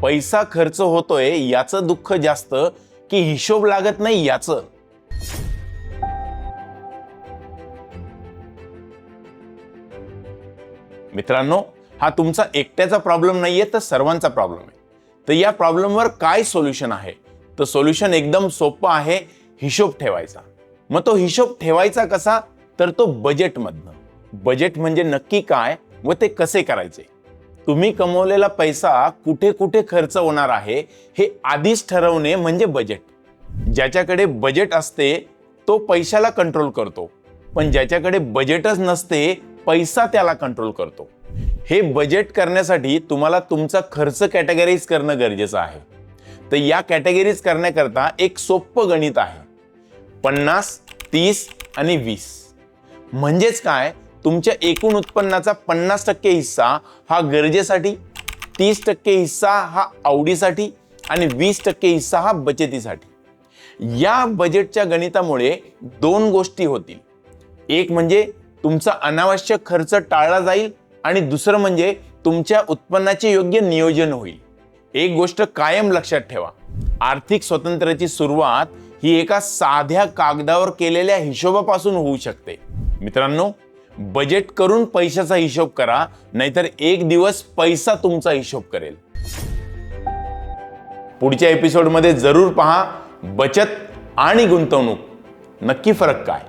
पैसा खर्च होतोय याचं दुःख जास्त की हिशोब लागत नाही याचं? मित्रांनो, हा तुमचा एकट्याचा प्रॉब्लेम नाहीये, तर सर्वांचा प्रॉब्लेम आहे. तर या प्रॉब्लेमवर काय सोल्युशन आहे? तर सोल्युशन एकदम सोपं आहे, हिशोब ठेवायचा. मग तो हिशोब ठेवायचा कसा? तर तो बजेटमधनं. बजेट म्हणजे नक्की काय व ते कसे करायचे? तुम्ही कमवलेला पैसा कुठे कुठे खर्च होणार आहे हे आधीच ठरवणे म्हणजे बजेट. ज्याच्याकडे बजेट असते तो पैशाला कंट्रोल करतो, पण ज्याच्याकडे बजेटच नसते पैसा त्याला कंट्रोल करतो. हे बजेट करण्यासाठी तुम्हाला तुमचा खर्च कॅटेगराईज करणं गरजेचं आहे. तर या कॅटेगरीज करण्याकरता एक सोपं गणित आहे, 50, 30 आणि 20. म्हणजेच काय? तुमच्या एकूण उत्पन्नाचा 50% हिस्सा हा गरजेसाठी, 30% हिस्सा हा आवडीसाठी आणि 20% हिस्सा हा बचतीसाठी. या बजेटच्या गणितामुळे दोन गोष्टी होतील. एक म्हणजे तुमचा अनावश्यक खर्च टाळला जाईल आणि दुसरं म्हणजे तुमच्या उत्पन्नाचे योग्य नियोजन होईल. एक गोष्ट कायम लक्षात ठेवा, आर्थिक स्वातंत्र्याची सुरुवात ही एका साध्या कागदावर केलेल्या हिशोबापासून होऊ शकते. मित्रांनो, बजेट करून पैशाचा हिशोब करा, नाहीतर एक दिवस पैसा तुमचा हिशोब करेल. पुढच्या एपिसोडमध्ये जरूर पहा, बचत आणि गुंतवणूक नक्की फरक काय.